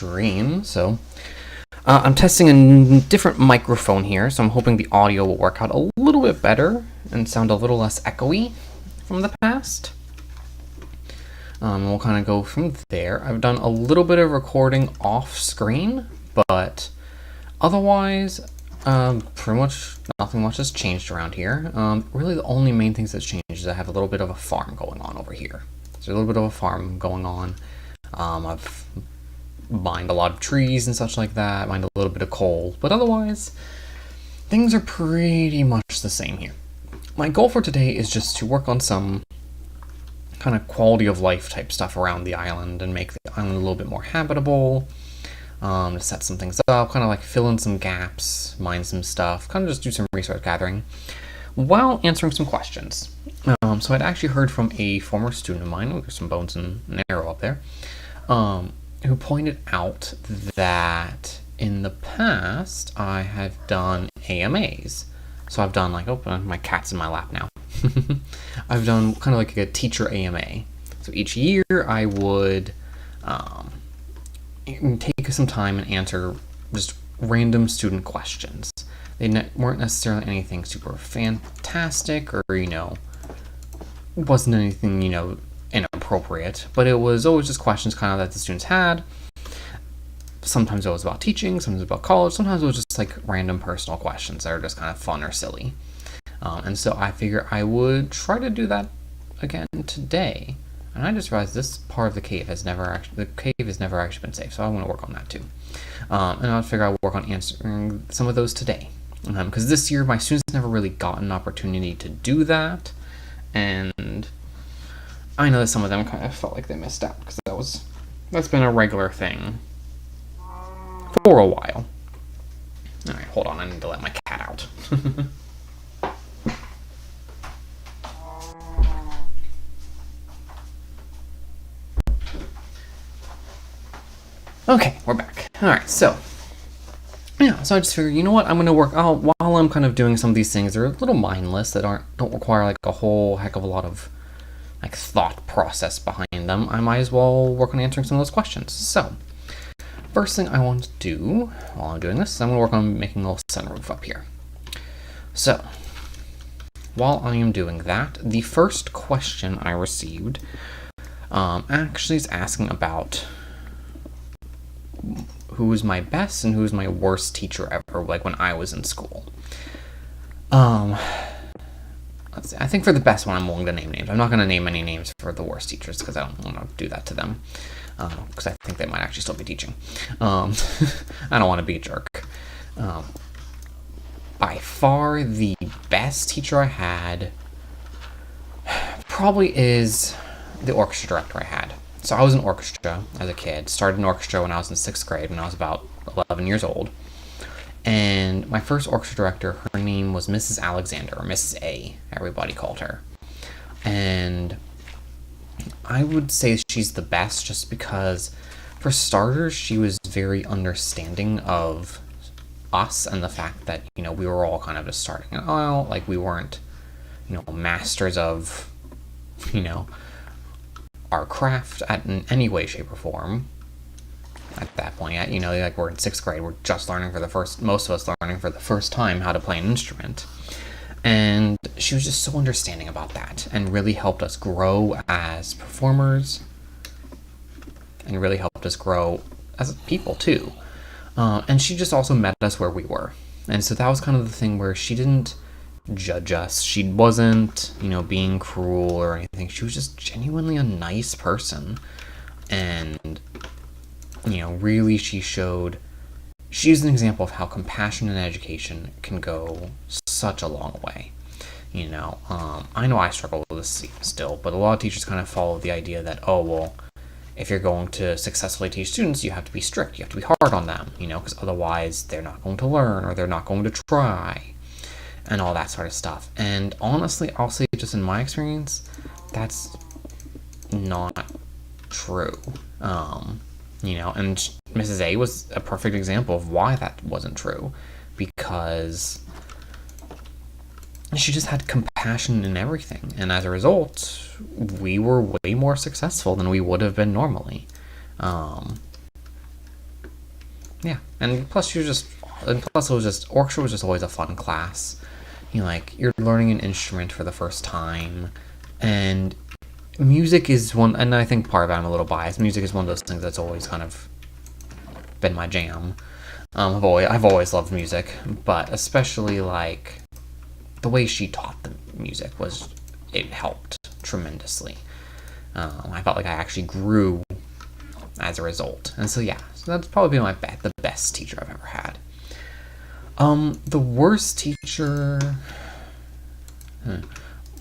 stream. So I'm testing a different microphone here, so I'm hoping the audio will work out a little bit better and sound a little less echoey from the past. We'll kind of go from there. I've done a little bit of recording off screen, but otherwise, pretty much nothing much has changed around here. Really the only main things that's changed is I have a little bit of a farm going on over here. There's a little bit of a farm going on. I've mined a lot of trees and such like that, mined a little bit of coal, but otherwise, things are pretty much the same here. My goal for today is just to work on some kind of quality of life type stuff around the island and make the island a little bit more habitable, to set some things up, kind of like fill in some gaps, mine some stuff, kind of just do some resource gathering while answering some questions. So I'd actually heard from a former student of mine, there's some bones and an arrow up there, who pointed out that in the past I have done AMAs. So I've done like, oh, my cat's in my lap now. I've done kind of like a teacher AMA. So each year I would take some time and answer just random student questions. They weren't necessarily anything super fantastic or, wasn't anything, inappropriate, but it was always just questions kind of that the students had. Sometimes it was about teaching, sometimes about college, sometimes it was just like random personal questions that are just kind of fun or silly. And so I figure I would try to do that again today. And I just realized this part of the cave has never actually been safe, so I want to work on that too. And I figure I'll work on answering some of those today. Because this year my students never really got an opportunity to do that, and I know that some of them kind of felt like they missed out, because that's been a regular thing for a while. Alright, hold on, I need to let my cat out. Okay, we're back. Alright, so I just figured, you know what, I'm going to work out while I'm kind of doing some of these things. They're a little mindless, that don't require like a whole heck of a lot of like thought process behind them. I might as well work on answering some of those questions. So, first thing I want to do while I'm doing this is I'm going to work on making a little sunroof up here. So, while I am doing that, the first question I received actually is asking about who was my best and who was my worst teacher ever, like when I was in school. Let's see. I think for the best one, I'm willing to name names. I'm not going to name any names for the worst teachers because I don't want to do that to them. Because I think they might actually still be teaching. I don't want to be a jerk. By far, the best teacher I had probably is the orchestra director I had. So I was in orchestra as a kid. Started in orchestra when I was in 6th grade, when I was about 11 years old. And my first orchestra director, her name was Mrs. Alexander, or Mrs. A, everybody called her. And I would say she's the best just because, for starters, she was very understanding of us and the fact that, we were all kind of just starting out. Like, we weren't, masters of, our craft in any way, shape, or form. At that point, like we're in 6th grade, we're just learning most of us learning for the first time how to play an instrument. And she was just so understanding about that and really helped us grow as performers and really helped us grow as people too. And she just also met us where we were. And so that was kind of the thing where she didn't judge us. She wasn't, being cruel or anything. She was just genuinely a nice person. And, really she's an example of how compassion in education can go such a long way. I know I struggle with this still, but a lot of teachers kind of follow the idea that, if you're going to successfully teach students, you have to be strict, you have to be hard on them, because otherwise they're not going to learn or they're not going to try. And all that sort of stuff. And honestly, I'll say just in my experience, that's not true. And Mrs. A was a perfect example of why that wasn't true. Because she just had compassion in everything. And as a result, we were way more successful than we would have been normally. Yeah, and plus it was just orchestra was just always a fun class. You're learning an instrument for the first time, and music is one. And I think part of it, I'm a little biased. Music is one of those things that's always kind of been my jam. I've always loved music, but especially like the way she taught the music it helped tremendously. I felt like I actually grew as a result, and so yeah, so that's probably been the best teacher I've ever had. The worst teacher.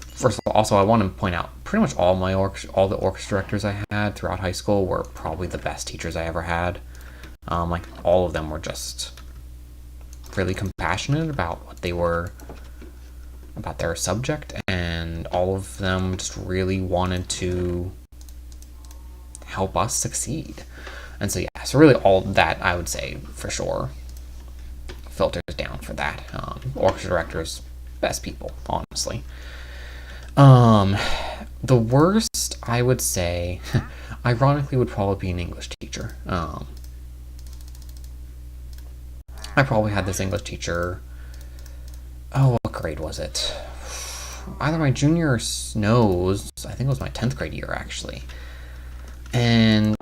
First of all, also I want to point out pretty much all the orchestra directors I had throughout high school were probably the best teachers I ever had. Like all of them were just really compassionate about about their subject, and all of them just really wanted to help us succeed. And so yeah, so really all that I would say for sure filters down for that. Orchestra directors, best people, honestly. The worst I would say, ironically, would probably be an English teacher. I probably had this English teacher. Oh, what grade was it? Either my junior or Snow's. I think it was my 10th grade year, actually. And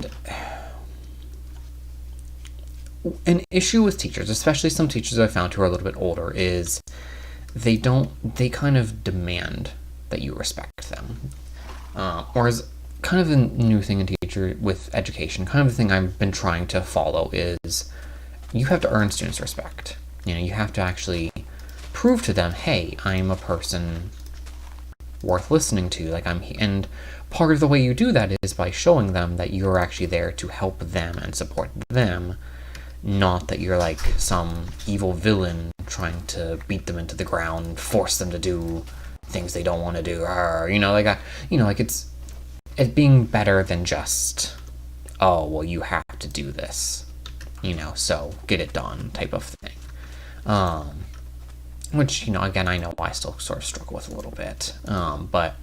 an issue with teachers, especially some teachers I found who are a little bit older, is they kind of demand that you respect them. Whereas kind of a new thing in teacher with education, kind of the thing I've been trying to follow is you have to earn students' respect. You have to actually prove to them, hey, I'm a person worth listening to. And part of the way you do that is by showing them that you're actually there to help them and support them, not that you're like some evil villain trying to beat them into the ground, force them to do things they don't want to do, or it's being better than just, oh well, you have to do this, so get it done type of thing. Which, again, I know I still sort of struggle with a little bit. But,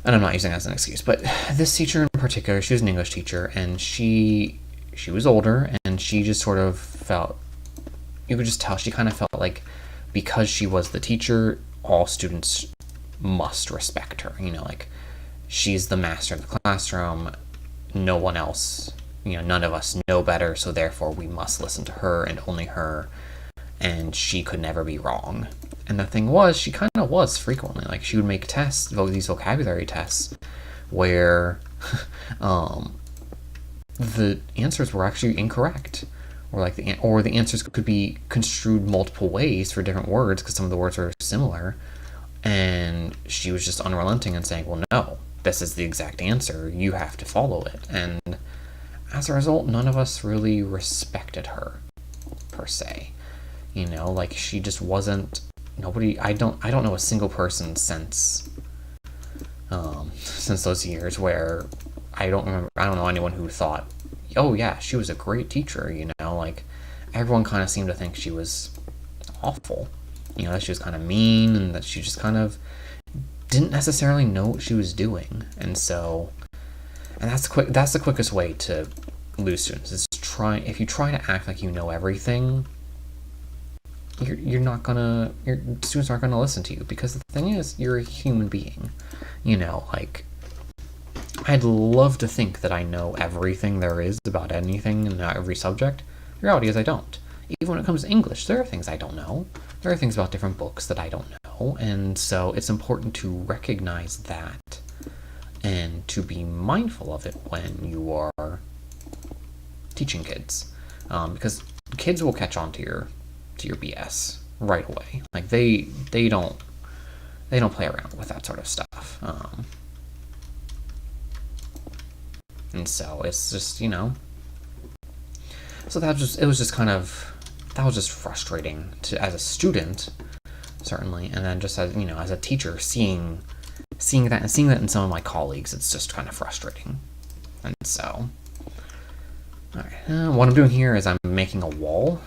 and I'm not using that as an excuse, but this teacher in particular, she was an English teacher, and she was older, and she just sort of felt, you could just tell, she kind of felt like because she was the teacher, all students must respect her. Like, she's the master of the classroom, no one else, none of us know better, so therefore we must listen to her and only her. And she could never be wrong. And the thing was, she kind of was frequently. Like, she would make tests, these vocabulary tests, where the answers were actually incorrect, or the answers could be construed multiple ways for different words because some of the words were similar. And she was just unrelenting and saying, well, no, this is the exact answer. You have to follow it. And as a result, none of us really respected her, per se. Like, she just wasn't nobody. I don't know a single person since those years where I don't know anyone who thought, oh yeah, she was a great teacher. Like, everyone kind of seemed to think she was awful. That she was kind of mean, and that she just kind of didn't necessarily know what she was doing. And that's the quickest way to lose students, is if you try to act like you know everything, your students aren't gonna listen to you, because the thing is, you're a human being. Like, I'd love to think that I know everything there is about anything and every subject. The reality is I don't. Even when it comes to English, there are things I don't know. There are things about different books that I don't know, and so it's important to recognize that and to be mindful of it when you are teaching kids, because kids will catch on to your BS right away. Like, they don't play around with that sort of stuff. And so it's just, so that was just frustrating as a student, certainly, and then just as a teacher, seeing that in some of my colleagues, it's just kind of frustrating. And so, all right, what I'm doing here is I'm making a wall.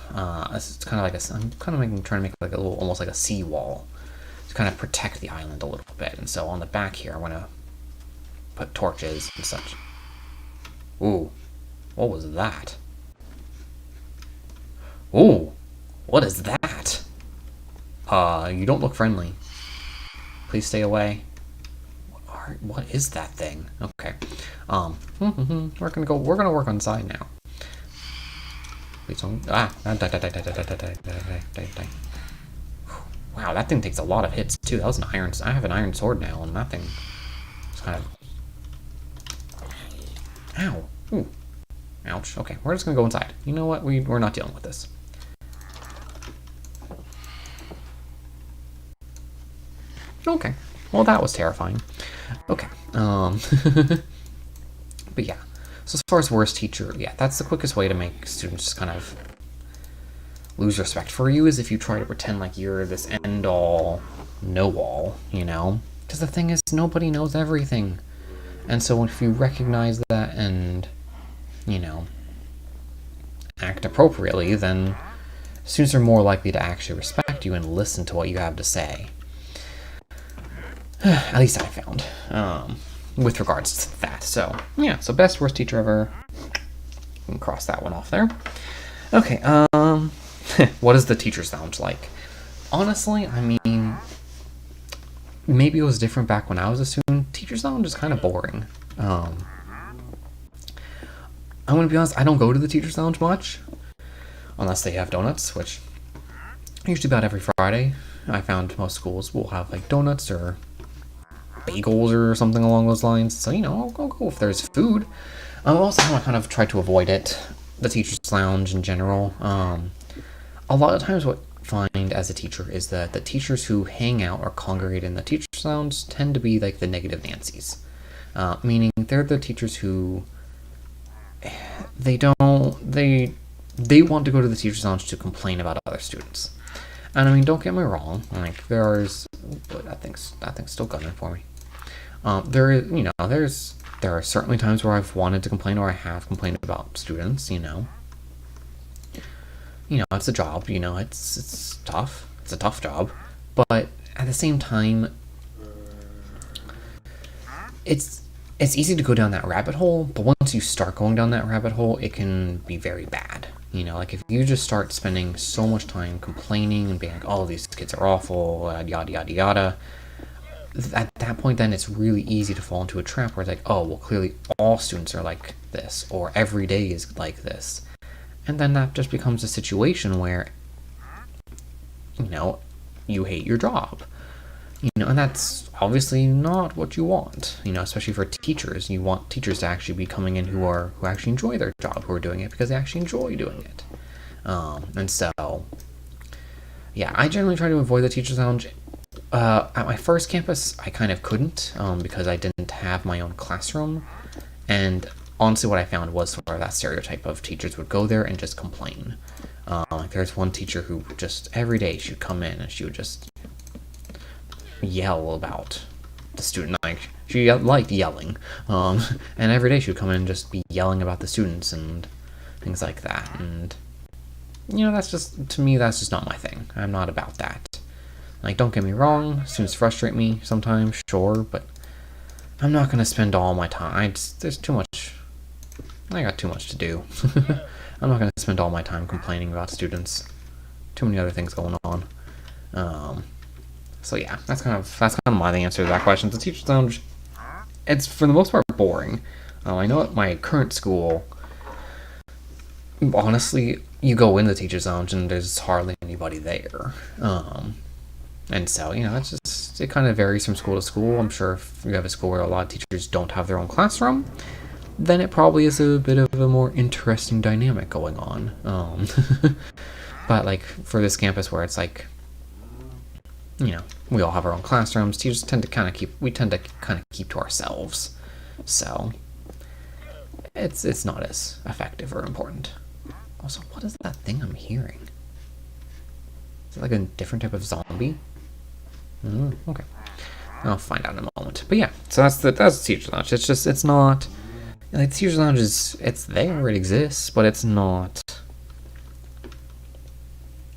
It's kind of like trying to make like a little, almost like a sea wall, to kind of protect the island a little bit. And so on the back here, I want to put torches and such. Ooh, what was that? Ooh, what is that? You don't look friendly. Please stay away. What is that thing? Okay. We're gonna work on side now. Please don't. Die. Wow, that thing takes a lot of hits too. That was an iron. I have an iron sword now, and that thing is kind of. Ow. Ooh. Ouch. Okay, we're just gonna go inside. You know what? We're not dealing with this. Okay. Well, that was terrifying. Okay. But yeah. So as far as worst teacher, yeah, that's the quickest way to make students just kind of lose respect for you, is if you try to pretend like you're this end-all, know-all, you know? Because the thing is, nobody knows everything. And so if you recognize that and, you know, act appropriately, then students are more likely to actually respect you and listen to what you have to say. At least I found, with regards to that. So, yeah, so best, worst teacher ever. We can cross that one off there. Okay, what is the teacher's lounge like? Honestly, I mean, maybe it was different back when I was a student. Teacher's lounge is kind of boring. I'm going to be honest, I don't go to the teacher's lounge much, unless they have donuts, which usually about every Friday. I found most schools will have like donuts or bagels or something along those lines. So, you know, I'll go if there's food. Also, I kind of try to avoid it, the teacher's lounge in general. A lot of times what I find as a teacher is that the teachers who hang out or congregate in the teacher's lounge tend to be like the negative Nancies. Meaning they're the teachers who they want to go to the teacher's lounge to complain about other students. And I mean, don't get me wrong, like there thing's still gunning for me. There are certainly times where I've wanted to complain, or I have complained about students, you know. It's a job, it's tough. It's a tough job. But at the same time, it's easy to go down that rabbit hole, but once you start going down that rabbit hole, it can be very bad. Like if you just start spending so much time complaining and being like, oh, these kids are awful, yada, yada, yada, at that point, then it's really easy to fall into a trap where it's like, oh, well, clearly all students are like this, or every day is like this. And then that just becomes a situation where, you hate your job. And that's obviously not what you want, especially for teachers. You want teachers to actually be coming in who actually enjoy their job, who are doing it because they actually enjoy doing it. And so, yeah, I generally try to avoid the teacher's lounge. At my first campus, I kind of couldn't because I didn't have my own classroom. And honestly, what I found was sort of that stereotype of teachers would go there and just complain. There's one teacher who just every day she would come in and she would just yell about the student. Like she liked yelling, and every day she would come in and just be yelling about the students and things like that. And that's just, to me, that's just not my thing. I'm not about that. Like, don't get me wrong, students frustrate me sometimes, sure, but I'm not gonna spend all my time. There's too much. I got too much to do. I'm not gonna spend all my time complaining about students. Too many other things going on. So yeah, that's kind of my answer to that question. The teacher's lounge, it's for the most part boring. I know at my current school, honestly, you go in the teacher's lounge and there's hardly anybody there. And so, it kind of varies from school to school. I'm sure if you have a school where a lot of teachers don't have their own classroom, then it probably is a bit of a more interesting dynamic going on. But like for this campus where it's like, we all have our own classrooms. Teachers tend to kind of keep to ourselves. So it's not as effective or important. Also, what is that thing I'm hearing? Is it like a different type of zombie? Okay. I'll find out in a moment. But yeah, so that's the teacher's lounge. It's not like the teacher's lounge it's there, it exists, but it's not.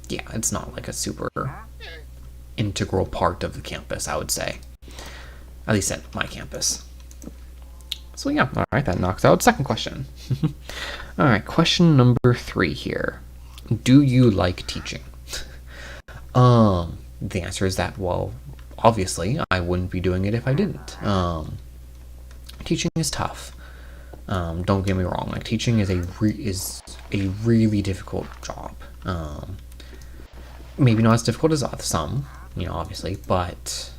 Yeah, it's not like a super integral part of the campus, I would say. At least at my campus. So yeah, alright, that knocks out second question. Alright, question number 3 here. Do you like teaching? The answer is that, well, obviously, I wouldn't be doing it if I didn't. Teaching is tough. Don't get me wrong. Like, teaching is a really difficult job. Maybe not as difficult as some, obviously, but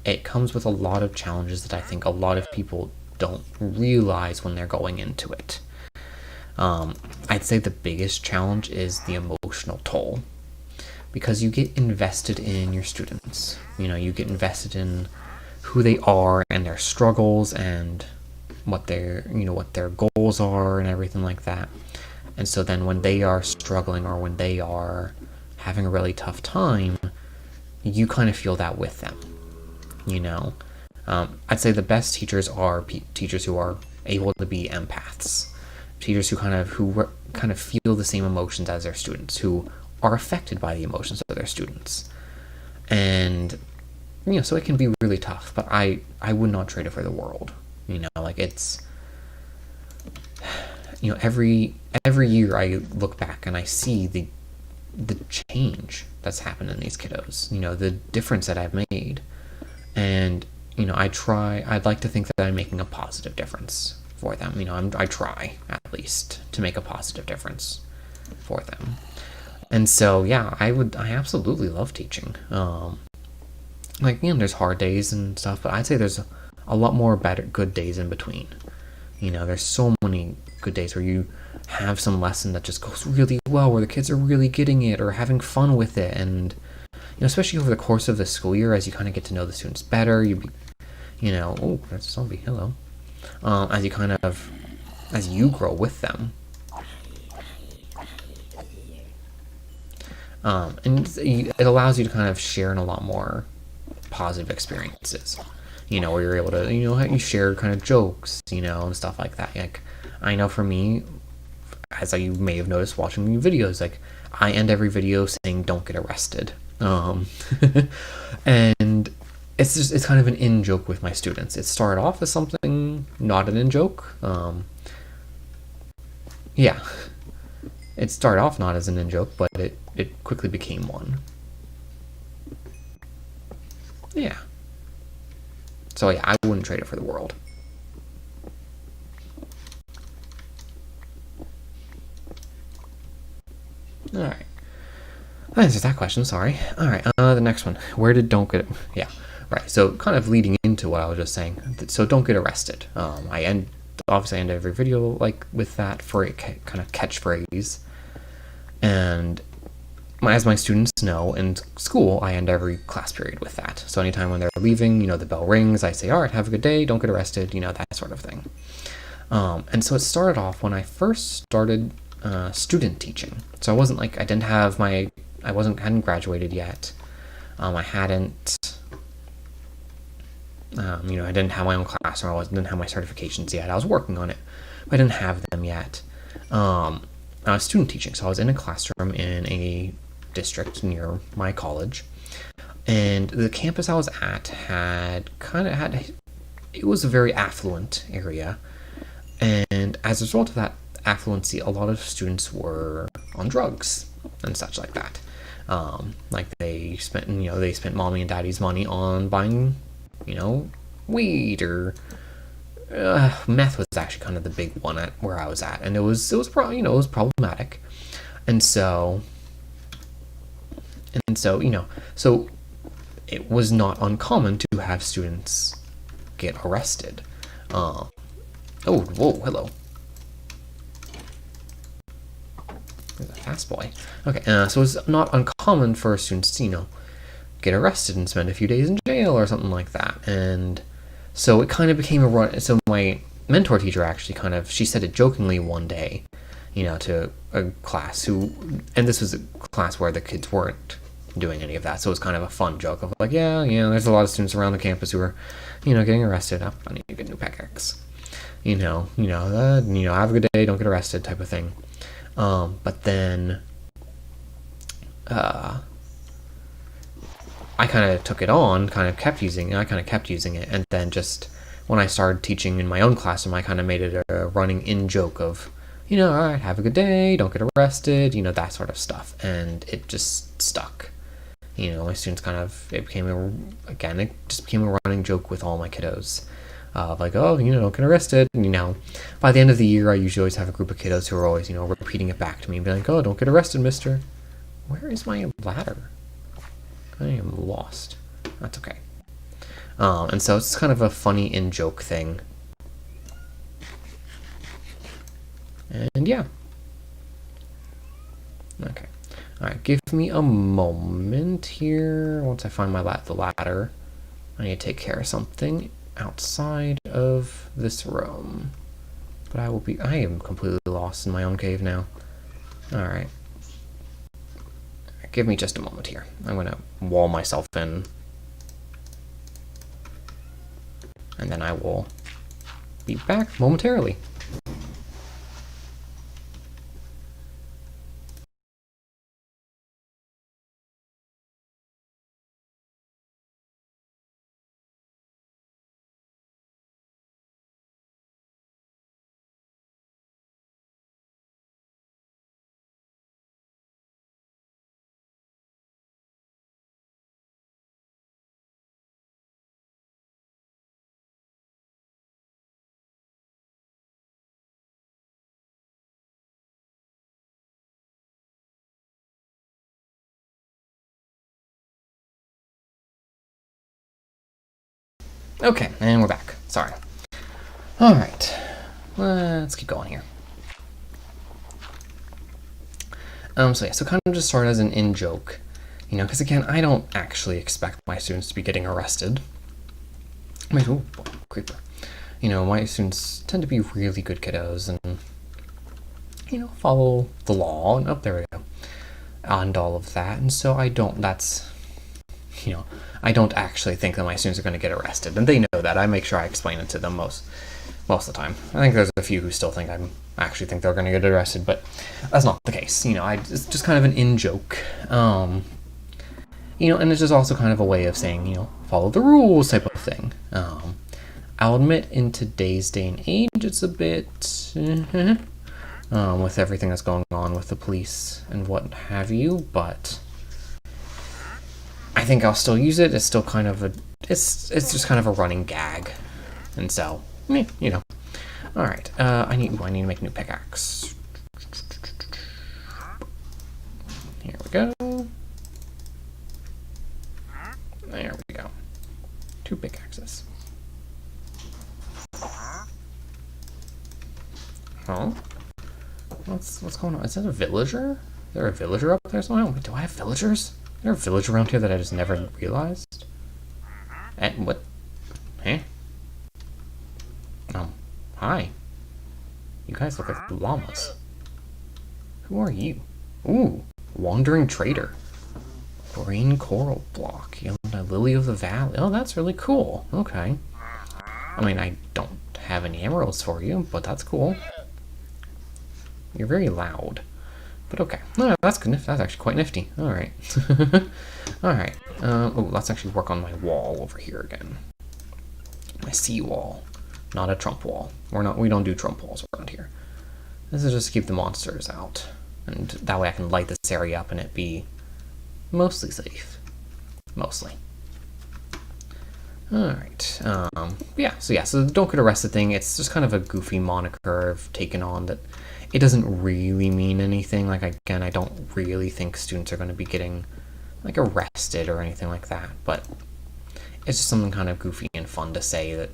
it comes with a lot of challenges that I think a lot of people don't realize when they're going into it. I'd say the biggest challenge is the emotional toll, because you get invested in your students. You get invested in who they are and their struggles and what their goals are and everything like that. And so then when they are struggling or when they are having a really tough time, you kind of feel that with them. I'd say the best teachers are teachers who are able to be empaths, teachers who kind of feel the same emotions as their students, who are affected by the emotions of their students. And so it can be really tough, but I would not trade it for the world. It's every year I look back and I see the change that's happened in these kiddos, the difference that I've made. And I'd like to think that I'm making a positive difference for them. I try at least to make a positive difference for them. And so yeah, I absolutely love teaching. There's hard days and stuff, but I'd say there's a lot more good days in between. There's so many good days where you have some lesson that just goes really well, where the kids are really getting it or having fun with it. And especially over the course of the school year, as you kind of get to know the students better, oh, that's a zombie, hello. As you grow with them. And it allows you to kind of share in a lot more positive experiences, where you're able to, you share kind of jokes, and stuff like that. Like, I know for me, as you may have noticed watching videos, like, I end every video saying, "Don't get arrested." And it's kind of an in-joke with my students. It started off as something not an in-joke. Yeah. It started off not as an in-joke, but it quickly became one. Yeah. So yeah, I wouldn't trade it for the world. Alright. That answers that question, sorry. Alright, the next one. Where did don't get... Yeah, right. So kind of leading into what I was just saying. So don't get arrested. I end every video with that for a kind of catchphrase. And as my students know, in school, I end every class period with that. So anytime when they're leaving, the bell rings, I say, "All right, have a good day, don't get arrested," that sort of thing. And so it started off when I first started student teaching. So I wasn't hadn't graduated yet. I hadn't, I didn't have my own classroom. I didn't have my certifications yet. I was working on it, but I didn't have them yet. I was student teaching, so I was in a classroom in a district near my college, and the campus I was at it was a very affluent area, and as a result of that affluency, a lot of students were on drugs and such like that. They spent mommy and daddy's money on buying, weed or meth was actually kind of the big one at where I was at, and it was problematic, and so so it was not uncommon to have students get arrested. Oh, whoa, hello. There's a fast boy. Okay, so it's not uncommon for students to get arrested and spend a few days in jail or something like that, and so it kind of became a run. So my mentor teacher actually she said it jokingly one day, to a class and this was a class where the kids weren't doing any of that. So it was kind of a fun joke of there's a lot of students around the campus who are, getting arrested. I need to get a new pickaxe. Have a good day, don't get arrested type of thing. But then, I kind of took it on, kept using it, and then just when I started teaching in my own classroom, I kind of made it a running in joke of all right, have a good day, don't get arrested, that sort of stuff. And it just stuck. My students it just became a running joke with all my kiddos. Like, oh, don't get arrested. And, by the end of the year, I usually always have a group of kiddos who are always, repeating it back to me and be like, oh, don't get arrested, mister. Where is my ladder? I am lost. That's okay. And so it's kind of a funny in-joke thing. And yeah. Okay. Alright, give me a moment here. Once I find the ladder, I need to take care of something outside of this room. But I am completely lost in my own cave now. Alright. Give me just a moment here. I'm going to wall myself in. And then I will be back momentarily. Okay, and we're back. Sorry. Alright. Let's keep going here. So kind of just started as an in-joke. Because again, I don't actually expect my students to be getting arrested. Ooh, creeper. My students tend to be really good kiddos and, follow the law. And there we go. And all of that. And so I don't actually think that my students are going to get arrested. And they know that. I make sure I explain it to them most of the time. I think there's a few who still think actually think they're going to get arrested, but that's not the case. It's just kind of an in-joke. And it's just also kind of a way of saying, follow the rules type of thing. I'll admit in today's day and age, it's a bit, with everything that's going on with the police and what have you, but I think I'll still use it. It's still kind of it's just kind of a running gag. And so, Alright, I need to make a new pickaxe. Here we go. There we go. 2 pickaxes. Oh? What's going on? Is that a villager? Is there a villager up there somewhere? Wait, do I have villagers? Is there a village around here that I just never realized? And what? Huh? Hi. You guys look like llamas. Who are you? Ooh, wandering trader. Green coral block. A lily of the valley. Oh, that's really cool. Okay. I mean, I don't have any emeralds for you, but that's cool. You're very loud. But okay. No, that's good. That's actually quite nifty. Alright. Alright. Let's actually work on my wall over here again. My sea wall. Not a Trump wall. We don't do Trump walls around here. This is just to keep the monsters out. And that way I can light this area up and it be mostly safe. Mostly. Alright. So the don't get arrested thing, it's just kind of a goofy moniker I've taken on that it doesn't really mean anything. Like, again, I don't really think students are going to be getting, like, arrested or anything like that. But it's just something kind of goofy and fun to say that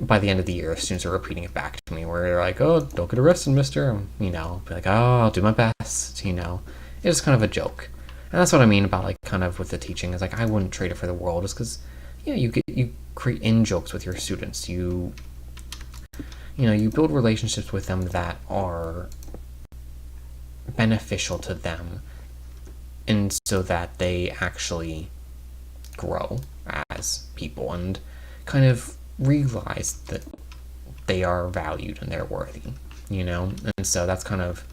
by the end of the year, students are repeating it back to me where they're like, oh, don't get arrested, mister. Be like, oh, I'll do my best, It's kind of a joke. And that's what I mean about, like, kind of with the teaching is, like, I wouldn't trade it for the world just because, you create in-jokes with your students. You build relationships with them that are beneficial to them and so that they actually grow as people and kind of realize that they are valued and they're worthy, and so that's kind of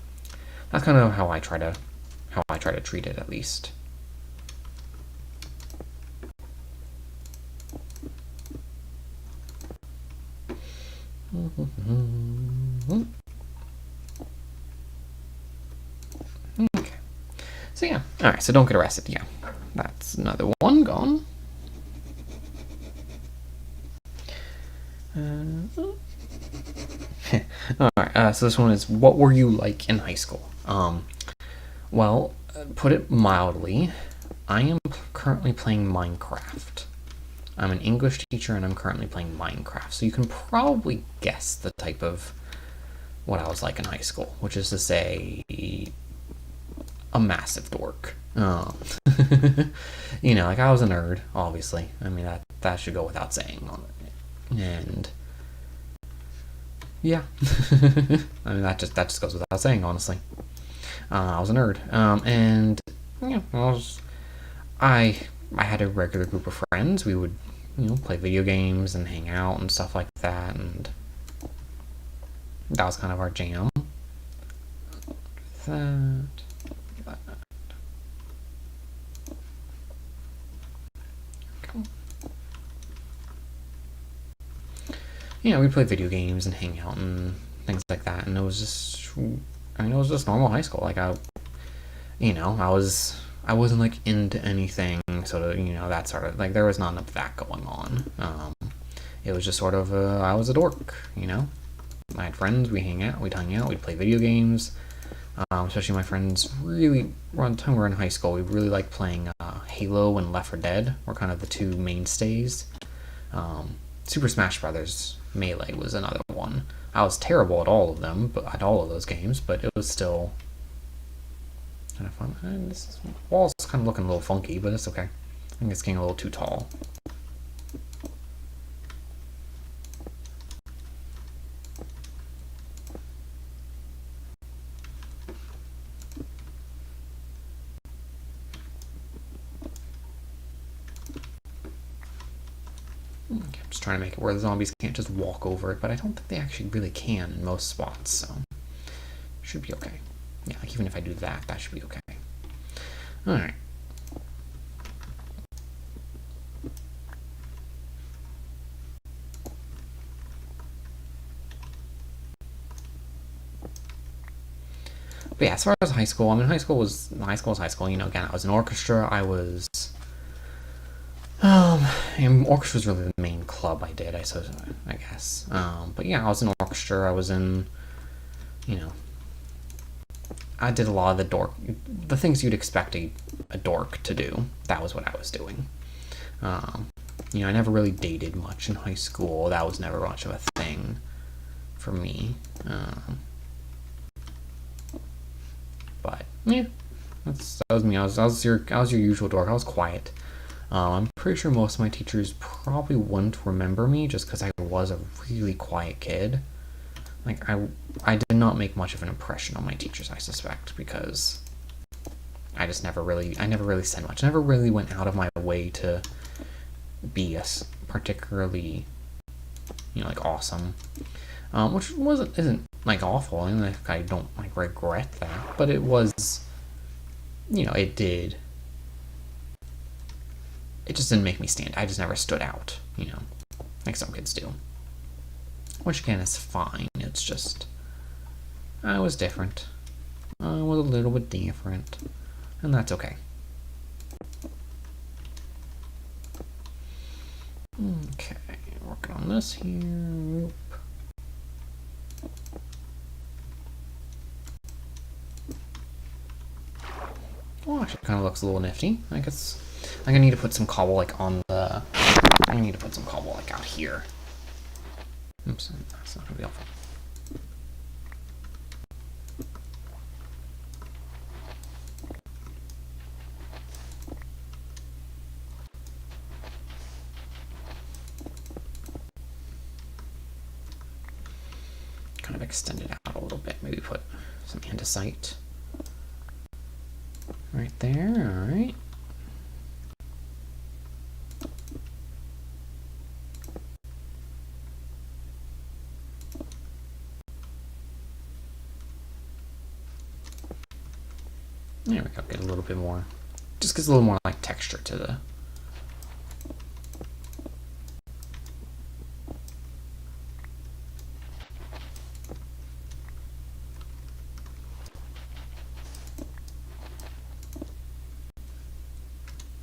how I try to treat it, at least. So yeah, all right. So don't get arrested. Yeah, that's another one gone. All right. So this one is, what were you like in high school? Well, put it mildly, I am currently playing Minecraft. I'm an English teacher and I'm currently playing Minecraft. So you can probably guess the type of what I was like in high school, which is to say, a massive dork. You know, like I was a nerd, obviously. I mean, that should go without saying. And yeah, I mean that just goes without saying, honestly. I was a nerd, and yeah, I I had a regular group of friends. We would play video games and hang out and stuff like that, and that was kind of our jam. That, that. We'd play video games and hang out and things like that, and it was just, I mean, it was just normal high school. Like I wasn't like into anything, sort of, that sort of, like, there was none of that going on. It was just sort of, I was a dork. I had friends, we'd hang out, we'd play video games. Especially my friends, really, around the time we were in high school, we really liked playing Halo and Left 4 Dead, were kind of the two mainstays. Super Smash Brothers Melee was another one. I was terrible at all of them, but at all of those games, but it was still kind of fun. And this wall's kind of looking a little funky, but it's okay. I think it's getting a little too tall. Okay, I'm just trying to make it where the zombies can't just walk over it, but I don't think they actually really can in most spots, so should be okay. Yeah, like even if I do that, that should be okay. Alright. But yeah, as far as high school, I mean, high school was high school. Again, I was in orchestra. I was, and orchestra was really the main club I did. I guess. But yeah, I was in orchestra. I was in, I did a lot of the things you'd expect a dork to do. That was what I was doing. I never really dated much in high school. That was never much of a thing for me. But yeah, that was me. I was your usual dork. I was quiet. I'm pretty sure most of my teachers probably wouldn't remember me just because I was a really quiet kid. Like I did not make much of an impression on my teachers, I suspect, because I never really said much. I never really went out of my way to be a particularly, like awesome, which isn't like awful. I mean, like, I don't like regret that, but it was, it did. It just didn't make me stand. I just never stood out, like some kids do. Which again is fine. It's just I was different. I was a little bit different, and that's okay. Okay, working on this here. Well, actually, kind of looks a little nifty. I guess I'm gonna need to put some cobble like on the. I need to put some cobble like out here. Oops, that's not gonna be helpful. Kind of extend it out a little bit. Maybe put some andesite right there. All right. There we go. Get a little bit more. Just gives a little more like texture to the.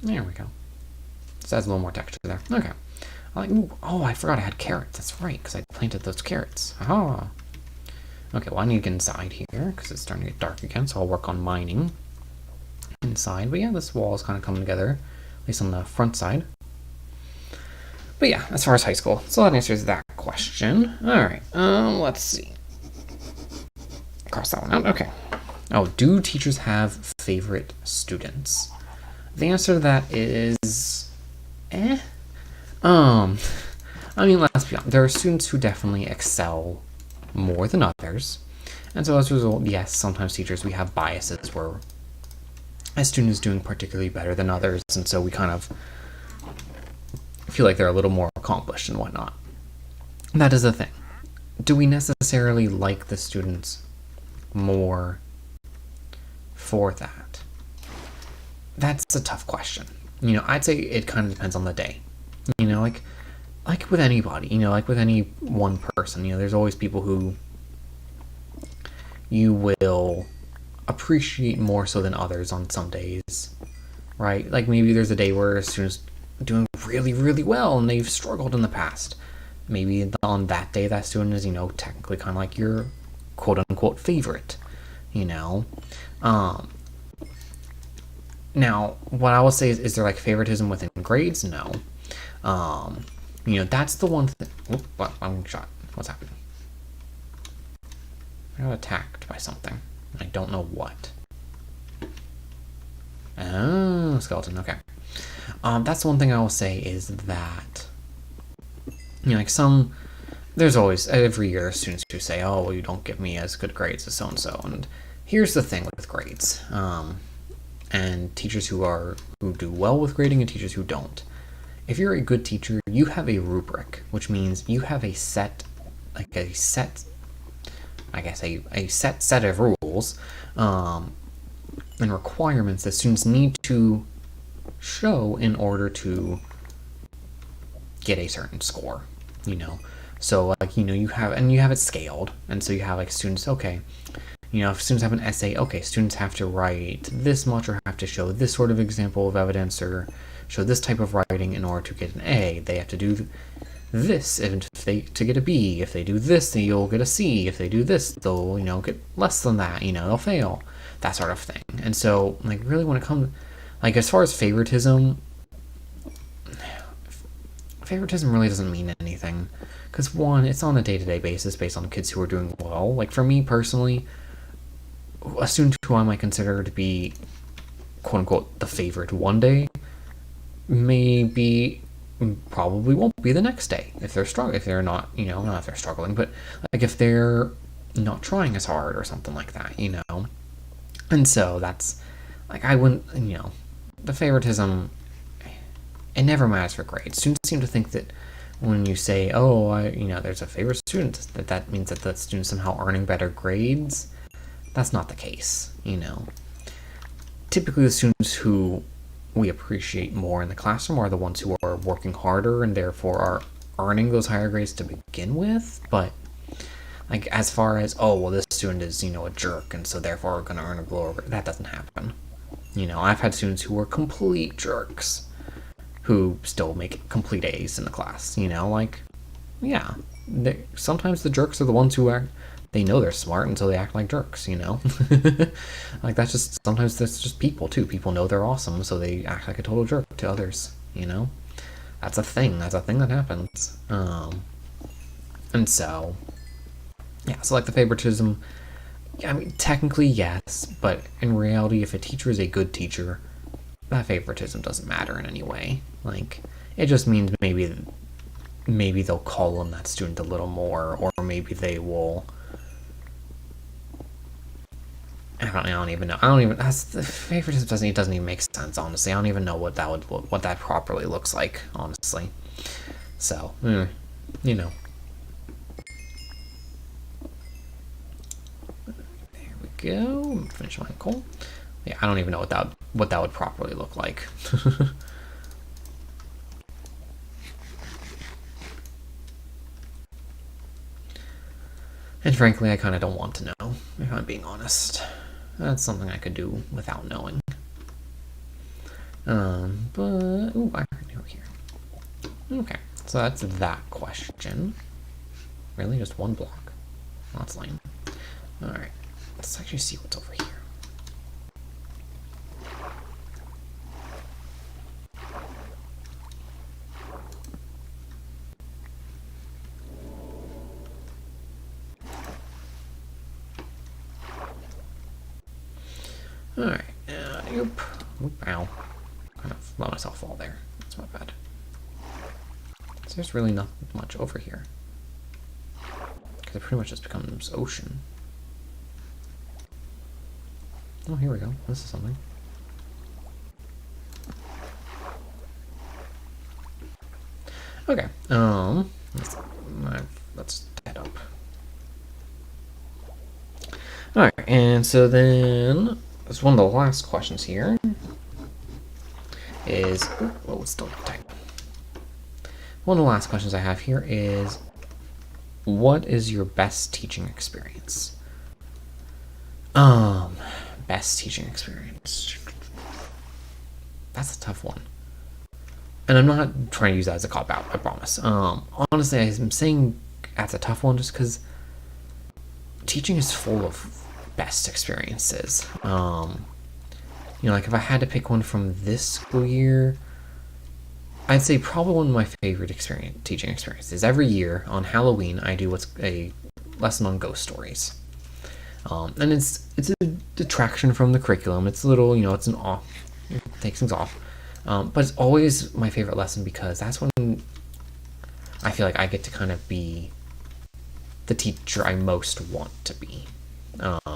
There we go. So that's a little more texture there. Okay. Oh, I forgot I had carrots. That's right, because I planted those carrots. Aha. Okay, well, I need to get inside here, because it's starting to get dark again, so I'll work on mining inside. But yeah, this wall is kind of coming together, at least on the front side. But yeah, as far as high school, so that answers that question. Alright, let's see. Cross that one out. Okay. Oh, do teachers have favorite students? The answer to that is... I mean, let's be honest. There are students who definitely excel more than others. And so as a result, yes, sometimes teachers, we have biases where a student is doing particularly better than others. And so we kind of feel like they're a little more accomplished and whatnot. That is the thing. Do we necessarily like the students more for that? That's a tough question. I'd say it kind of depends on the day. Like with anybody, like with any one person, there's always people who you will appreciate more so than others on some days, right? Like maybe there's a day where a student's doing really, really well and they've struggled in the past. Maybe on that day that student is, technically kind of like your quote-unquote favorite, Now, what I will say is there like favoritism within grades? No. That's the one thing. What? I'm getting shot. What's happening? I got attacked by something. I don't know what. Oh, skeleton. Okay. That's the one thing I will say is that, there's always, every year, students who say, oh, well, you don't give me as good grades as so-and-so. And here's the thing with grades. And teachers who do well with grading and teachers who don't. If you're a good teacher, you have a rubric, which means you have a set set of rules and requirements that students need to show in order to get a certain score, So you have it scaled, and so you have students, okay, if students have an essay, okay, students have to write this much or have to show this sort of example of evidence or show this type of writing in order to get an A. They have to do this to get a B. If they do this, then you'll get a C. If they do this, they'll, get less than that, they'll fail. That sort of thing. And so, really when it comes, as far as favoritism really doesn't mean anything. Because one, it's on a day-to-day basis based on kids who are doing well. For me personally, a student who I might consider to be quote-unquote the favorite one day probably won't be the next day if they're struggling, if they're not, not if they're struggling, but if they're not trying as hard or something like that, And so that's I wouldn't, the favoritism, it never matters for grades. Students seem to think that when you say, there's a favorite student, that means that the student's somehow earning better grades. That's not the case, Typically the students who we appreciate more in the classroom are the ones who are working harder and therefore are earning those higher grades to begin with. But as far as, this student is, a jerk and so therefore going to earn a lower grade, that doesn't happen. I've had students who were complete jerks who still make complete A's in the class, sometimes the jerks are the ones who they know they're smart and so they act like jerks, that's just people too. People know they're awesome, so they act like a total jerk to others, That's a thing that happens. And so, so the favoritism, technically yes, but in reality, if a teacher is a good teacher, that favoritism doesn't matter in any way. It just means maybe they'll call on that student a little more, or maybe they will. I don't even know. The favoritism doesn't even make sense, honestly. I don't even know what that properly looks like, honestly. So, There we go. Finish my coal. Yeah, I don't even know what that would properly look like. And frankly, I kind of don't want to know, if I'm being honest. That's something I could do without knowing. But ooh, I heard over here. Okay, so that's that question. Really, just one block? That's lame. All right, let's actually see what's over here. All right, oop, ow. Kind of let myself fall there. That's not bad. So there's really not much over here. Because it pretty much just becomes ocean. Oh, here we go. This is something. Okay. Let's head up. All right, and so then that's one of the last questions here. Is it's still tight. One of the last questions I have here is, what is your best teaching experience? Best teaching experience. That's a tough one. And I'm not trying to use that as a cop-out, I promise. Honestly, I'm saying that's a tough one just because teaching is full of best experiences. Like if I had to pick one from this school year, I'd say probably one of my favorite teaching experiences. Every year on Halloween, I do what's a lesson on ghost stories. And it's a detraction from the curriculum. It's a little, it's an off, it takes things off. But it's always my favorite lesson because that's when I feel like I get to kind of be the teacher I most want to be. Not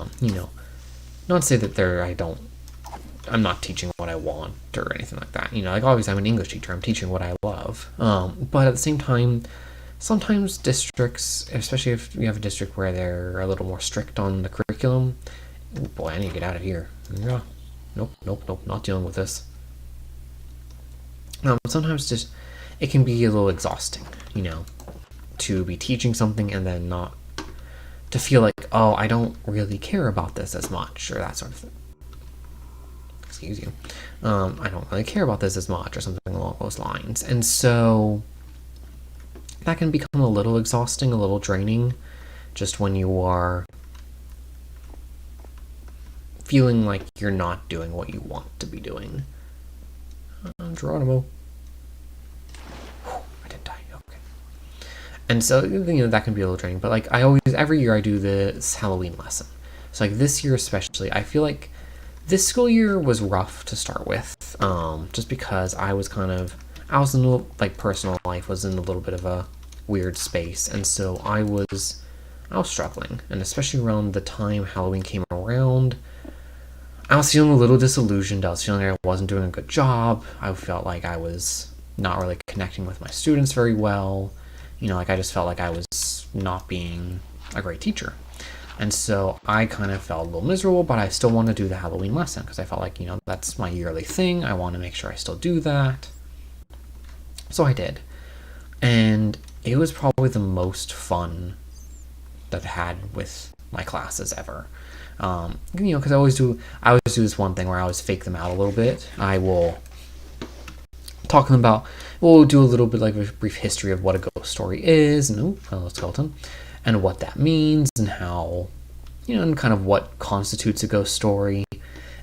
to say that I'm not teaching what I want or anything like that. Like obviously I'm an English teacher. I'm teaching what I love. But at the same time, sometimes districts, especially if you have a district where they're a little more strict on the curriculum, boy, I need to get out of here. Yeah, nope, not dealing with this. Sometimes just it can be a little exhausting, to be teaching something and then not to feel like, oh, I don't really care about this as much or that sort of thing. Excuse you. I don't really care about this as much or something along those lines. And so that can become a little exhausting, a little draining, just when you are feeling like you're not doing what you want to be doing. Geronimo. I didn't die. Okay. And so, that can be a little draining. But, like, every year I do this Halloween lesson. So, like, this year especially, I feel like this school year was rough to start with. Just because I was in, personal life was in a little bit of a weird space. And so I was struggling. And especially around the time Halloween came around, I was feeling a little disillusioned. I was feeling like I wasn't doing a good job. I felt like I was not really connecting with my students very well. I just felt like I was not being a great teacher. And so I kind of felt a little miserable, but I still want to do the Halloween lesson because I felt like, that's my yearly thing. I want to make sure I still do that. So I did. And it was probably the most fun that I had with my classes ever. Because I always do this one thing where I always fake them out a little bit. I will talk to them about, we'll do a little bit like a brief history of what a ghost story is, and hello skeleton, and what that means, and how, and kind of what constitutes a ghost story.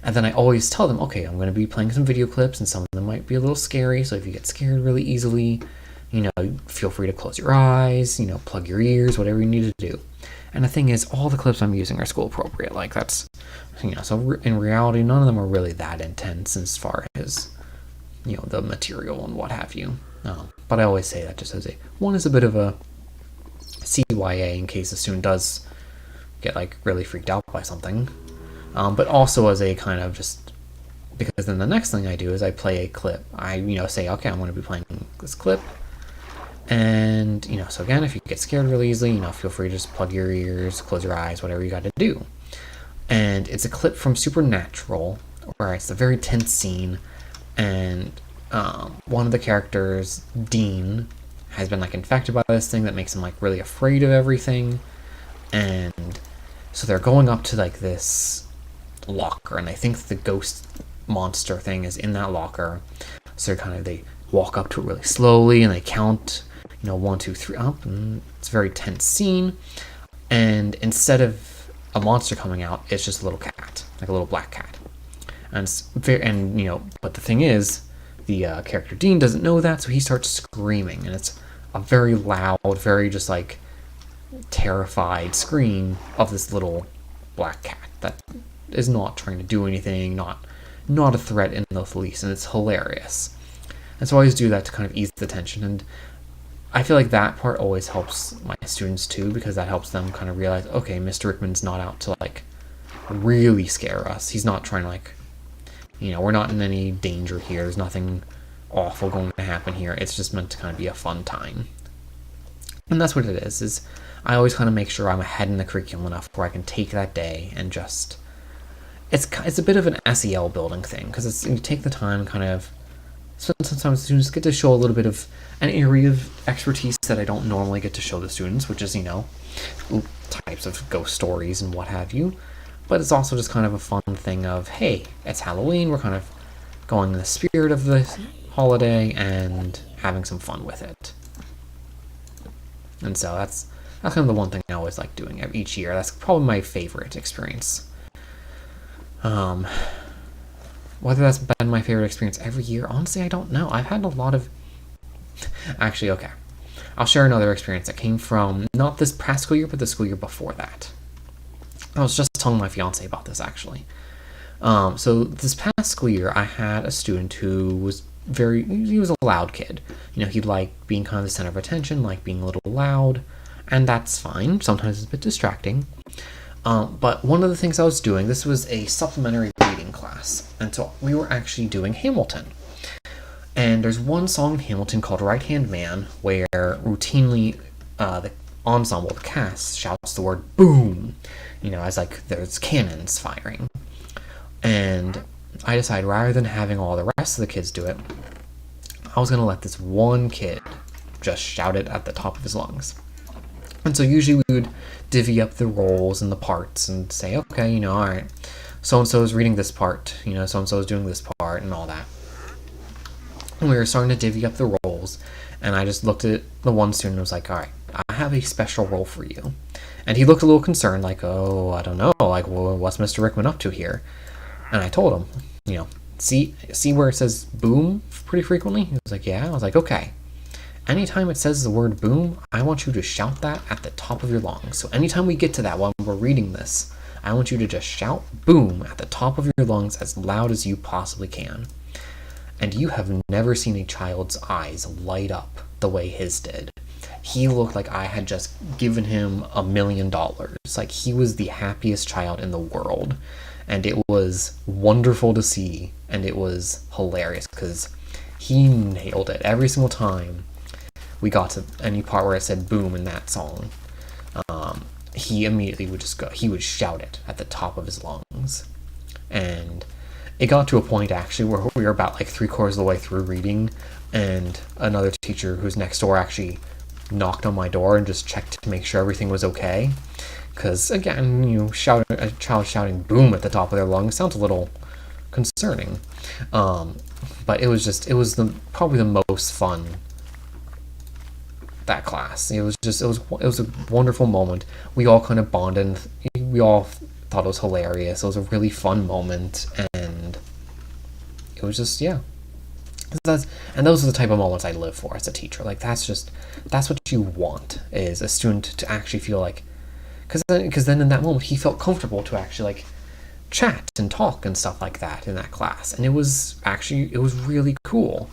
And then I always tell them, okay, I'm going to be playing some video clips, and some of them might be a little scary, so if you get scared really easily, feel free to close your eyes, plug your ears, whatever you need to do. And the thing is, all the clips I'm using are school appropriate. Like, that's, so in reality, none of them are really that intense as far as, the material and what have you. But I always say that just as one is a bit of a CYA in case a student does get, really freaked out by something. But also as a kind of just, because then the next thing I do is I play a clip. I, say, okay, I'm going to be playing this clip. And, so again, if you get scared really easily, feel free to just plug your ears, close your eyes, whatever you got to do. And it's a clip from Supernatural, where it's a very tense scene, and one of the characters, Dean, has been, infected by this thing that makes him, really afraid of everything. And so they're going up to, this locker, and I think the ghost monster thing is in that locker. So they walk up to it really slowly and they count, 1, 2, 3 up, and it's a very tense scene. And instead of a monster coming out, it's just a little cat, like a little black cat. But the thing is, the character Dean doesn't know that, so he starts screaming, and it's a very loud, very just like terrified scream of this little black cat that is not trying to do anything, not a threat in the least, and it's hilarious. And so I always do that to kind of ease the tension, and I feel like that part always helps my students too, because that helps them kind of realize, okay, Mr. Ryckman's not out to like really scare us. He's not trying to like, we're not in any danger here. There's nothing awful going to happen here. It's just meant to kind of be a fun time. And that's what it is I always kind of make sure I'm ahead in the curriculum enough where I can take that day and just, it's a bit of an SEL building thing, because you take the time and kind of, sometimes students get to show a little bit of an area of expertise that I don't normally get to show the students, which is, types of ghost stories and what have you. But it's also just kind of a fun thing of, hey, it's Halloween, we're kind of going in the spirit of the holiday and having some fun with it. And so that's kind of the one thing I always like doing each year. That's probably my favorite experience. Whether that's been my favorite experience every year, honestly, I don't know. I've had a lot of... Actually, okay. I'll share another experience that came from not this past school year, but the school year before that. I was just telling my fiance about this, actually. So this past school year, I had a student who was he was a loud kid. He liked being kind of the center of attention, liked being a little loud, and that's fine. Sometimes it's a bit distracting. But one of the things I was doing, this was a supplementary reading class, and so we were actually doing Hamilton. And there's one song in Hamilton called Right Hand Man, where routinely the ensemble, the cast, shouts the word boom, as like there's cannons firing. And I decided, rather than having all the rest of the kids do it, I was going to let this one kid just shout it at the top of his lungs. And so usually we would divvy up the roles and the parts and say, okay, all right, so-and-so is reading this part, so-and-so is doing this part and all that. And we were starting to divvy up the roles, and I just looked at the one student and was like, all right, I have a special role for you. And he looked a little concerned, like, oh, I don't know, like, well, what's Mr. Ryckman up to here? And I told him, see where it says boom pretty frequently? He was like, yeah. I was like, okay. Anytime it says the word boom, I want you to shout that at the top of your lungs. So anytime we get to that while we're reading this, I want you to just shout boom at the top of your lungs as loud as you possibly can. And you have never seen a child's eyes light up the way his did. He looked like I had just given him $1 million. Like, he was the happiest child in the world. And it was wonderful to see, and it was hilarious because he nailed it every single time we got to any part where it said boom in that song. He immediately would just go, he would shout it at the top of his lungs. And it got to a point actually where we were about like 3/4 of the way through reading, and another teacher who's next door actually knocked on my door and just checked to make sure everything was okay. Because again, a child shouting boom at the top of their lungs sounds a little concerning. But it was probably the most fun, that class. It was a wonderful moment. We all kind of bonded. We all thought it was hilarious. It was a really fun moment, and it was just, yeah. And those are the type of moments I live for as a teacher. Like, that's what you want, is a student to actually feel like, because then in that moment he felt comfortable to actually like chat and talk and stuff like that in that class, and it was really cool.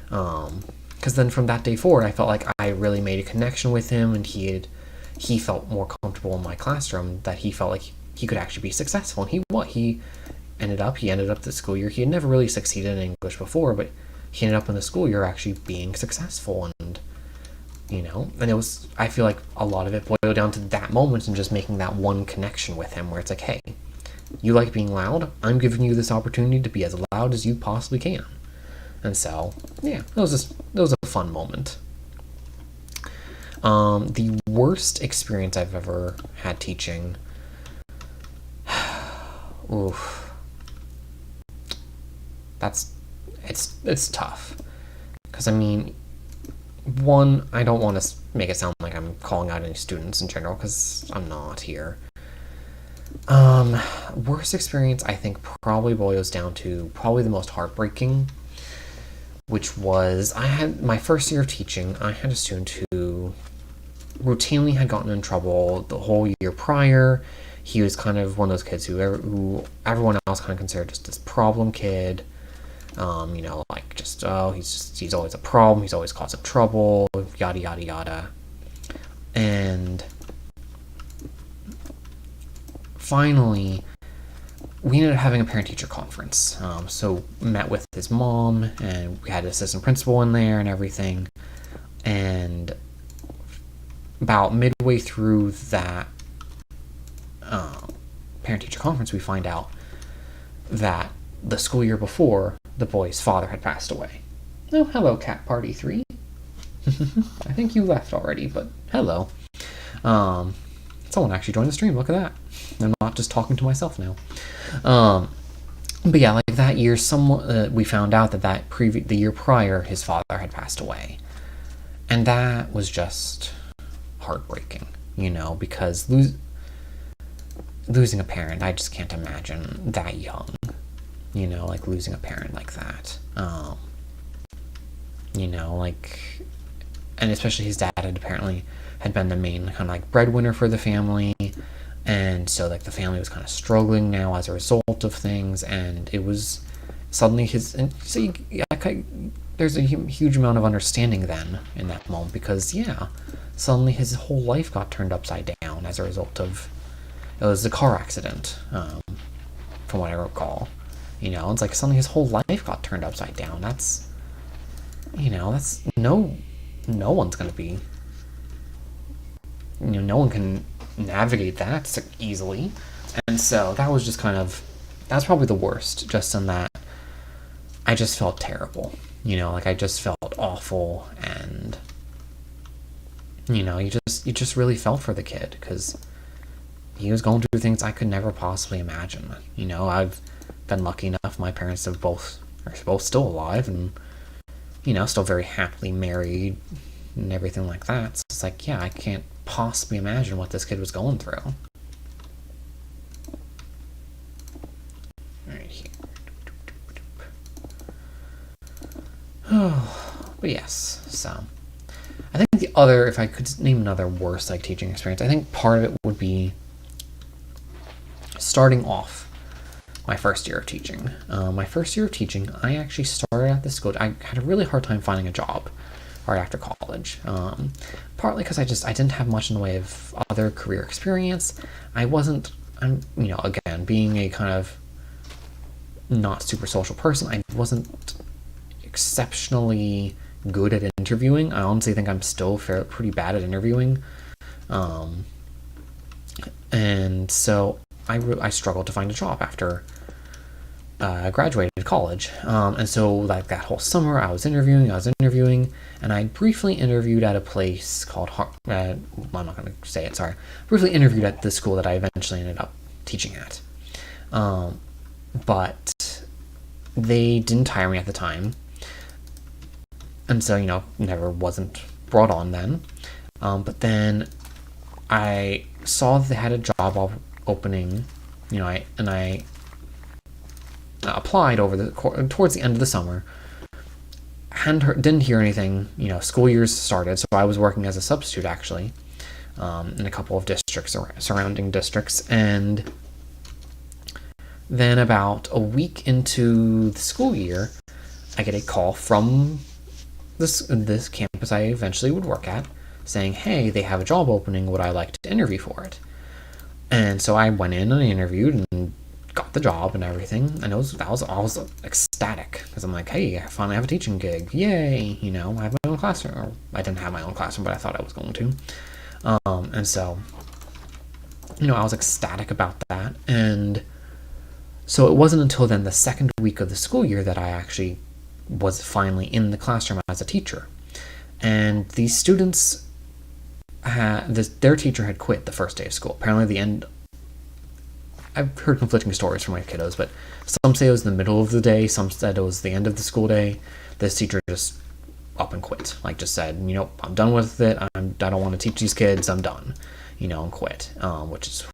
Because then from that day forward, I felt like I really made a connection with him, and he felt more comfortable in my classroom, that he felt like he could actually be successful. And he ended up the school year. He had never really succeeded in English before, but he ended up in the school year actually being successful, and and it was, I feel like a lot of it boiled down to that moment and just making that one connection with him where it's like, hey, you like being loud? I'm giving you this opportunity to be as loud as you possibly can. And so, yeah, it was a fun moment. The worst experience I've ever had teaching, oof. it's tough. Because, I mean, one, I don't want to make it sound like I'm calling out any students in general, because I'm not here. Worst experience, I think, probably boils down to probably the most heartbreaking, which was I had my first year of teaching. I had a student who routinely had gotten in trouble the whole year prior. He was kind of one of those kids who everyone else kind of considered just this problem kid. Like he's always a problem. He's always causing trouble. Yada yada yada. And finally, we ended up having a parent-teacher conference. So met with his mom, and we had an assistant principal in there and everything. And about midway through that parent-teacher conference, we find out that the school year before, the boy's father had passed away. Oh, hello, Cat Party 3. I think you left already, but hello. Someone actually joined the stream. Look at that. I'm not just talking to myself now. But yeah, like that year, we found out that the year prior, his father had passed away, and that was just heartbreaking. Because losing a parent, I just can't imagine that young. Like losing a parent like that. And especially his dad had been the main kind of like breadwinner for the family, and so like the family was kind of struggling now as a result of things, and it was suddenly there's a huge amount of understanding then in that moment, because suddenly his whole life got turned upside down as a result of it was a car accident, from what I recall. It's like suddenly his whole life got turned upside down. That's no one's gonna be. No one can navigate that so easily, and so that was just that's probably the worst. Just in that, I just felt terrible. I just felt awful, and you just really felt for the kid, because he was going through things I could never possibly imagine. I've been lucky enough. My parents are both still alive, and still very happily married and everything like that. So it's like, I can't possibly imagine what this kid was going through. Right here. But yes, so I think if I could name another worst teaching experience, I think part of it would be starting off my first year of teaching. My first year of teaching, I actually started at the school. I had a really hard time finding a job right after college. Partly because I didn't have much in the way of other career experience. Again, being a kind of not super social person, I wasn't exceptionally good at interviewing. I honestly think I'm still pretty bad at interviewing. And so I struggled to find a job after I graduated college. And so that whole summer I was interviewing, and I briefly interviewed at a place called, I'm not going to say it, sorry. Briefly interviewed at the school that I eventually ended up teaching at. But they didn't hire me at the time. And so, never wasn't brought on then. But then I saw that they had a job opening, I applied towards the end of the summer. Didn't hear anything. School years started, so I was working as a substitute actually, in a couple of districts, surrounding districts, and then about a week into the school year, I get a call from this campus I eventually would work at, saying, "Hey, they have a job opening. Would I like to interview for it?" And so I went in and I interviewed and got the job and everything. And I was ecstatic, because I'm like, hey, I finally have a teaching gig. Yay! I have my own classroom. Or I didn't have my own classroom, but I thought I was going to. And so, I was ecstatic about that. And so it wasn't until then, the second week of the school year, that I actually was finally in the classroom as a teacher. And these students their teacher had quit the first day of school. Apparently I've heard conflicting stories from my kiddos, but some say it was in the middle of the day, some said it was the end of the school day. This teacher just up and quit, like just said, I'm done with it. I don't want to teach these kids. I'm done, and quit. Which is,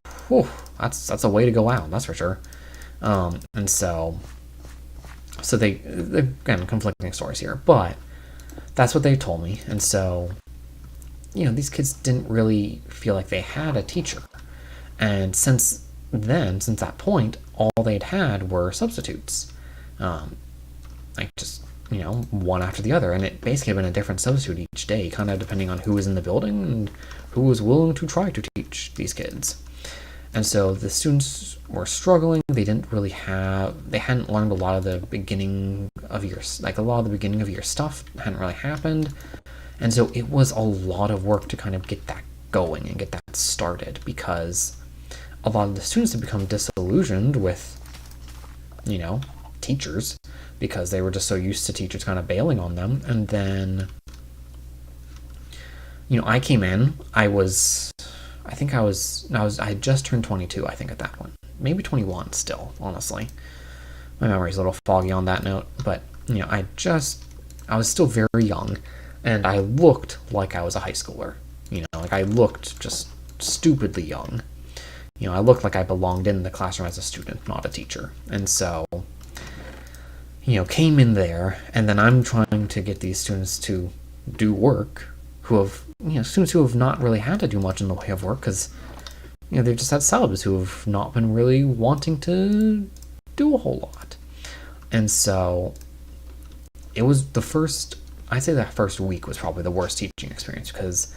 that's a way to go out, that's for sure. And so they again, conflicting stories here, but that's what they told me. And so, these kids didn't really feel like they had a teacher. And since that point, all they'd had were substitutes. Like just, one after the other. And it basically had been a different substitute each day, kind of depending on who was in the building and who was willing to try to teach these kids. And so the students were struggling. They hadn't learned a lot of the beginning of year stuff hadn't really happened. And so it was a lot of work to kind of get that going and get that started, because a lot of the students had become disillusioned with, teachers, because they were just so used to teachers kind of bailing on them. And then, I came in, I had just turned 22, I think, at that point. Maybe 21 still, honestly. My memory's a little foggy on that note, but, I was still very young, and I looked like I was a high schooler. I looked just stupidly young. I looked like I belonged in the classroom as a student, not a teacher. And so, came in there, and then I'm trying to get these students to do work students who have not really had to do much in the way of work, because, they've just had subs who have not been really wanting to do a whole lot. And so, I'd say that first week was probably the worst teaching experience, because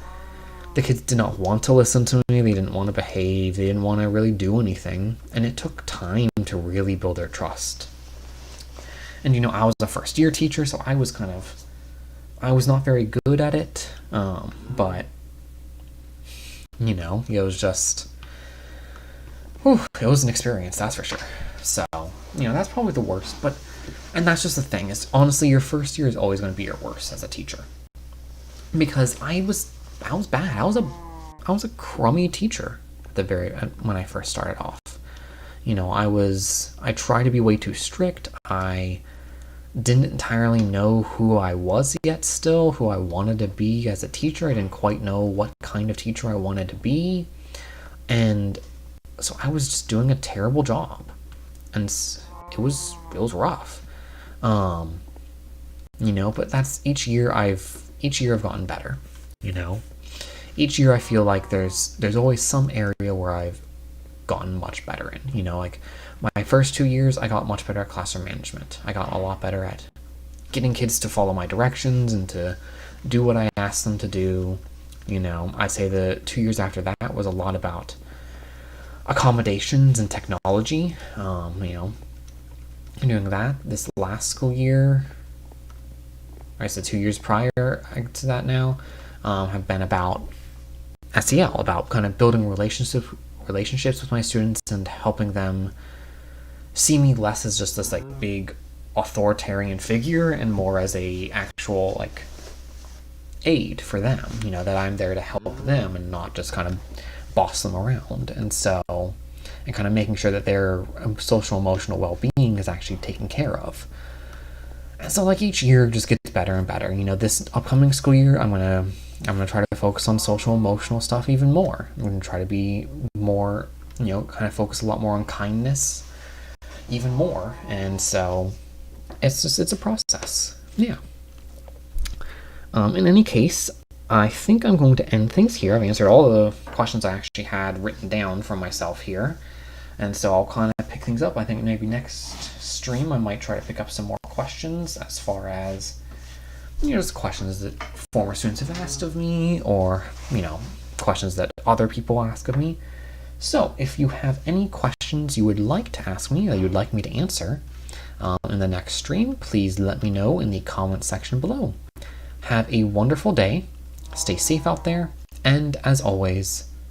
the kids did not want to listen to me, they didn't want to behave, they didn't want to really do anything, and it took time to really build their trust. And I was a first year teacher, so I was not very good at it, but it was just, it was an experience, that's for sure. So, that's probably the worst, and that's just the thing, is honestly, your first year is always going to be your worst as a teacher, because I was bad. I was a crummy teacher when I first started off. I tried to be way too strict. I didn't entirely know who I was yet still, who I wanted to be as a teacher. I didn't quite know what kind of teacher I wanted to be. And so I was just doing a terrible job. And it was rough. But that's each year I've gotten better. Each year I feel like there's always some area where I've gotten much better in. Like my first 2 years, I got much better at classroom management. I got a lot better at getting kids to follow my directions and to do what I asked them to do. I'd say the 2 years after that was a lot about accommodations and technology. Doing that. This last school year, I said 2 years prior to that now, have been about SEL, about kind of building relationships with my students and helping them see me less as just this like big authoritarian figure and more as a actual like aid for them, that I'm there to help them and not just kind of boss them around. And kind of making sure that their social emotional well-being is actually taken care of. And so like each year just gets better and better. This upcoming school year, I'm gonna try to focus on social emotional stuff even more. I'm gonna try to be more, kind of focus a lot more on kindness even more. And so it's a process. Yeah. In any case, I think I'm going to end things here. I've answered all the questions I actually had written down for myself here. And so I'll kind of pick things up. I think maybe next stream I might try to pick up some more questions as far as, just questions that former students have asked of me, or, questions that other people ask of me. So if you have any questions you would like to ask me, or you would like me to answer in the next stream, please let me know in the comment section below. Have a wonderful day, stay safe out there, and as always,